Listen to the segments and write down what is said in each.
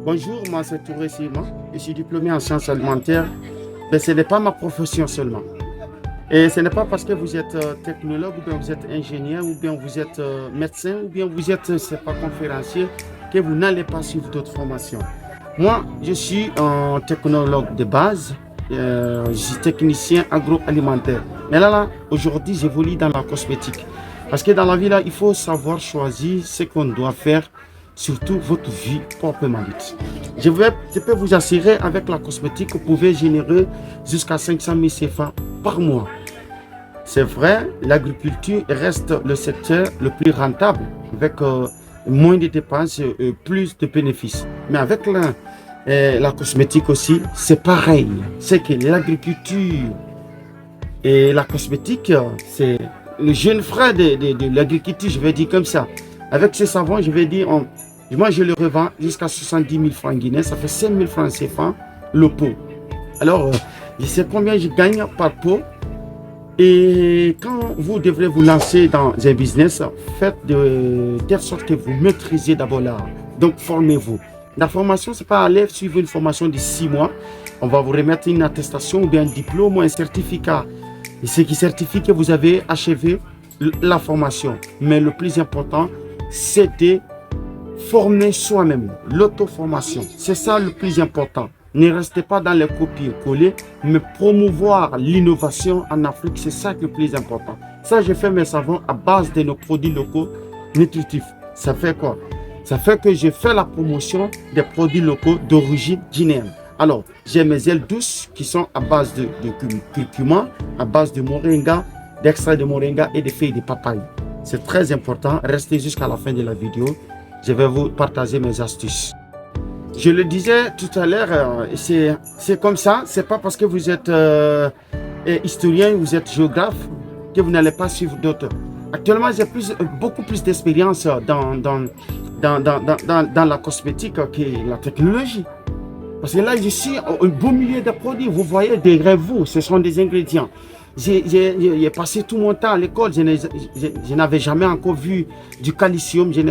Bonjour, moi c'est Touré Sima. Je suis diplômé en sciences alimentaires, mais ce n'est pas ma profession seulement. Et ce n'est pas parce que vous êtes technologue, ou bien vous êtes ingénieur, ou bien vous êtes médecin, ou bien vous êtes, c'est pas conférencier, que vous n'allez pas suivre d'autres formations. Moi, je suis un technologue de base, je suis technicien agroalimentaire. Mais là, aujourd'hui, j'évolue dans la cosmétique. Parce que dans la vie, là, il faut savoir choisir ce qu'on doit faire, surtout votre vie proprement dite. Je peux vous assurer, avec la cosmétique, vous pouvez générer jusqu'à 500 000 CFA par mois. C'est vrai, l'agriculture reste le secteur le plus rentable, avec moins de dépenses et plus de bénéfices. Mais avec la cosmétique aussi, c'est pareil. C'est que l'agriculture et la cosmétique, c'est le jeune frère de l'agriculture, je vais dire comme ça. Avec ce savon, je vais dire, moi je le revends jusqu'à 70 000 francs guinéens, ça fait 5 000 francs CFA le pot. Alors, je sais combien je gagne par pot. Et quand vous devrez vous lancer dans un business, faites de telle sorte que vous maîtrisez d'abord l'art. Donc, formez-vous. La formation, ce n'est pas aller suivre une formation de 6 mois. On va vous remettre une attestation ou bien un diplôme ou un certificat. Et ce qui certifie que vous avez achevé la formation. Mais le plus important, c'est de former soi-même, l'auto-formation. C'est ça le plus important. Ne restez pas dans les copier-coller, mais promouvoir l'innovation en Afrique, c'est ça le plus important. Ça, je fais mes savons à base de nos produits locaux nutritifs. Ça fait quoi? Ça fait que je fais la promotion des produits locaux d'origine guinéenne. Alors, j'ai mes ailes douces qui sont à base de curcuma, à base de moringa, d'extrait de moringa et de feuilles de papaye. C'est très important. Restez jusqu'à la fin de la vidéo. Je vais vous partager mes astuces. Je le disais tout à l'heure, c'est comme ça. C'est pas parce que vous êtes historien, vous êtes géographe, que vous n'allez pas suivre d'autres. Actuellement, j'ai beaucoup plus d'expérience dans la cosmétique que la technologie. Parce que là, je suis un beau milieu de produits. Vous voyez, derrière vous, ce sont des ingrédients. J'ai passé tout mon temps à l'école. Je n'avais jamais encore vu du calcium. Je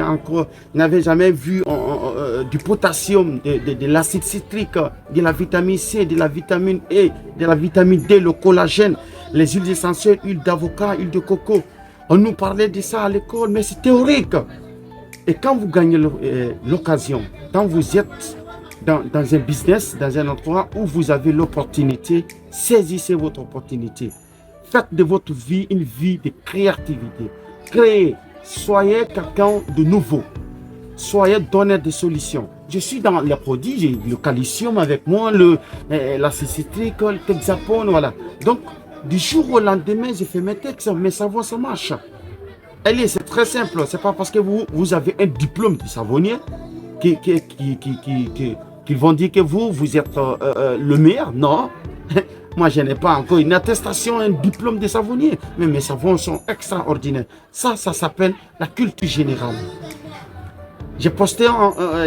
n'avais jamais vu du potassium, de l'acide citrique, de la vitamine C, de la vitamine E, de la vitamine D, le collagène, les huiles essentielles, huile d'avocat, huile de coco. On nous parlait de ça à l'école, mais c'est théorique. Et quand vous gagnez l'occasion, quand vous êtes dans un business, dans un endroit où vous avez l'opportunité, saisissez votre opportunité. Faites de votre vie une vie de créativité. Créez. Soyez quelqu'un de nouveau. Soyez donneur de solutions. Je suis dans les produits, j'ai le calcium avec moi, l'acide citrique, le hexapone, voilà. Donc, du jour au lendemain, j'ai fait mes textes, mes savons, ça marche. Allez, c'est très simple. C'est pas parce que vous avez un diplôme de savonnier qu'ils vont dire que vous êtes le meilleur. Non. Moi, je n'ai pas encore une attestation, un diplôme de savonnier. Mais mes savons sont extraordinaires. Ça s'appelle la culture générale. J'ai posté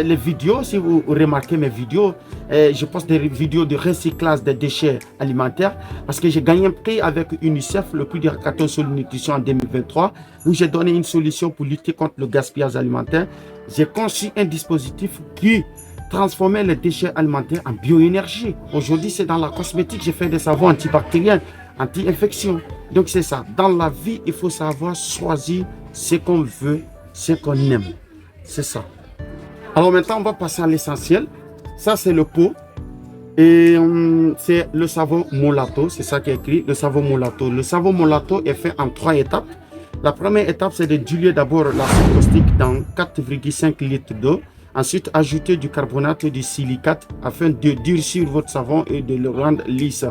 les vidéos, si vous remarquez mes vidéos, je poste des vidéos de recyclage des déchets alimentaires parce que j'ai gagné un prix avec UNICEF, le prix de hackathon sur la nutrition en 2023, où j'ai donné une solution pour lutter contre le gaspillage alimentaire. J'ai conçu un dispositif qui transformer les déchets alimentaires en bioénergie. Aujourd'hui, c'est dans la cosmétique, j'ai fait des savons antibactériens, anti-infection. Donc, c'est ça. Dans la vie, il faut savoir choisir ce qu'on veut, ce qu'on aime. C'est ça. Alors maintenant, on va passer à l'essentiel. Ça, c'est le pot. Et c'est le savon Molato. C'est ça qui est écrit, le savon Molato. Le savon Molato est fait en 3 étapes. La première étape, c'est de diluer d'abord l'acide caustique dans 4,5 litres d'eau. Ensuite, ajoutez du carbonate de silicate afin de durcir votre savon et de le rendre lisse.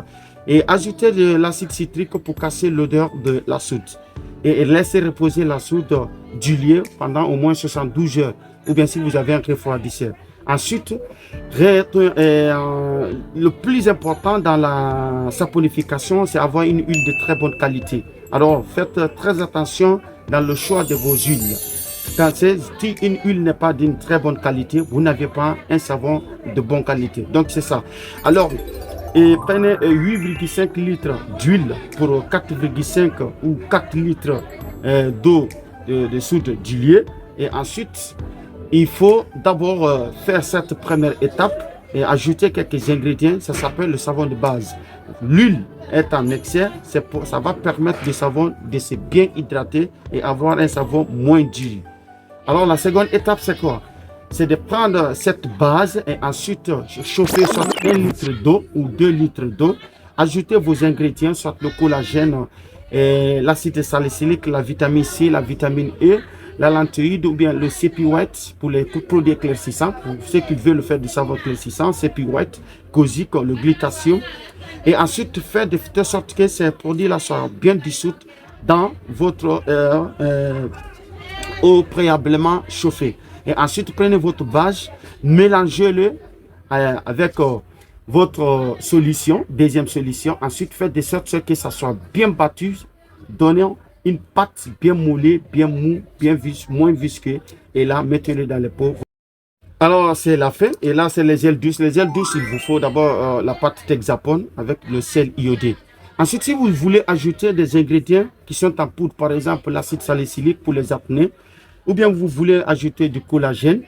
Et ajoutez de l'acide citrique pour casser l'odeur de la soude. Et laissez reposer la soude diluée pendant au moins 72 heures. Ou bien si vous avez un refroidisseur. Ensuite, le plus important dans la saponification, c'est avoir une huile de très bonne qualité. Alors, faites très attention dans le choix de vos huiles. Quand si une huile n'est pas d'une très bonne qualité, vous n'avez pas un savon de bonne qualité. Donc, c'est ça. Alors, prenez 8,5 litres d'huile pour 4,5 ou 4 litres d'eau de soude diluée. Et ensuite, il faut d'abord faire cette première étape et ajouter quelques ingrédients. Ça s'appelle le savon de base. L'huile est en excès, ça va permettre le savon de se bien hydrater et avoir un savon moins dur. Alors la seconde étape, c'est quoi? C'est de prendre cette base et ensuite chauffer soit 1 litre d'eau ou 2 litres d'eau. Ajouter vos ingrédients, soit le collagène, l'acide salicylique, la vitamine C, la vitamine E, la lentilloïde ou bien le CP White pour les produits éclaircissants. Pour ceux qui veulent faire du savon éclaircissant, CP White, Cosic, le glutathion. Et ensuite faire de telle sorte que ces produits-là soient bien dissous dans votre eau préalablement chauffée. Et ensuite, prenez votre base, mélangez-le avec votre solution, deuxième solution. Ensuite, faites de sorte que ça soit bien battu, donnant une pâte bien moulée, bien mou, moins visqueux. Et là, mettez-le dans les pots. Alors, c'est la fin. Et là, c'est les gels douces. Les gels douces, il vous faut d'abord la pâte Texapon avec le sel iodé. Ensuite, si vous voulez ajouter des ingrédients qui sont en poudre, par exemple l'acide salicylique pour les apnées, ou bien vous voulez ajouter du collagène,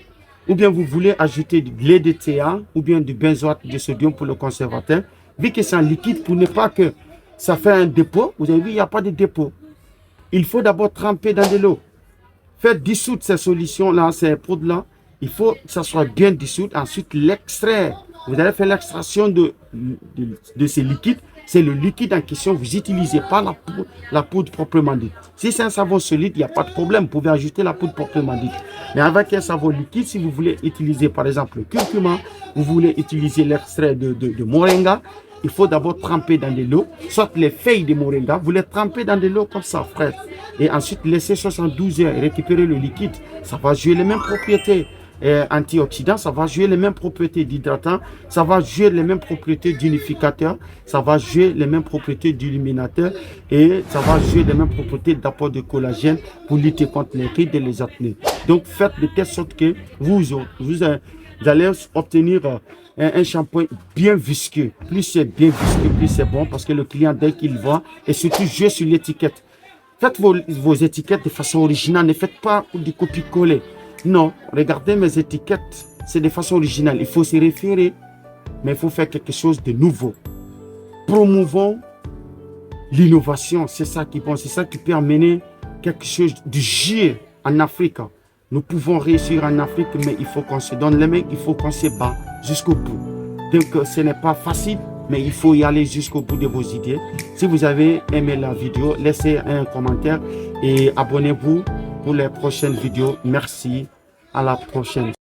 ou bien vous voulez ajouter du lait de thé, ou bien du benzoate de sodium pour le conservateur, vu que c'est en liquide, pour ne pas que ça fait un dépôt, vous avez vu, il n'y a pas de dépôt. Il faut d'abord tremper dans de l'eau. Faites dissoudre ces solutions-là, ces poudres-là. Il faut que ça soit bien dissous. Ensuite, l'extraire. Vous allez faire l'extraction de ces liquides. C'est le liquide en question. Vous n'utilisez pas la poudre proprement dite. Si c'est un savon solide, il n'y a pas de problème. Vous pouvez ajouter la poudre proprement dite. Mais avec un savon liquide, si vous voulez utiliser par exemple le curcuma, vous voulez utiliser l'extrait de moringa, il faut d'abord tremper dans de l'eau, soit les feuilles de moringa, vous les trempez dans de l'eau comme ça, fraîche. Et ensuite, laissez 72 heures et récupérer le liquide. Ça va jouer les mêmes propriétés antioxydants, ça va jouer les mêmes propriétés d'hydratant, ça va jouer les mêmes propriétés d'unificateur, ça va jouer les mêmes propriétés d'illuminateur et ça va jouer les mêmes propriétés d'apport de collagène pour lutter contre les rides et les apnées. Donc, faites de telle sorte que vous allez obtenir un shampoing bien visqueux. Plus c'est bien visqueux, plus c'est bon parce que le client, dès qu'il voit, et surtout jouez sur l'étiquette. Faites vos étiquettes de façon originale. Ne faites pas du copier-coller. Non, regardez mes étiquettes. C'est de façon originale. Il faut se référer, mais il faut faire quelque chose de nouveau. Promouvons l'innovation. C'est ça qui bon. C'est ça qui peut amener quelque chose de gier en Afrique. Nous pouvons réussir en Afrique, mais il faut qu'on se donne les mains, il faut qu'on se bat jusqu'au bout. Donc, ce n'est pas facile, mais il faut y aller jusqu'au bout de vos idées. Si vous avez aimé la vidéo, laissez un commentaire et abonnez-vous pour les prochaines vidéos. Merci, à la prochaine.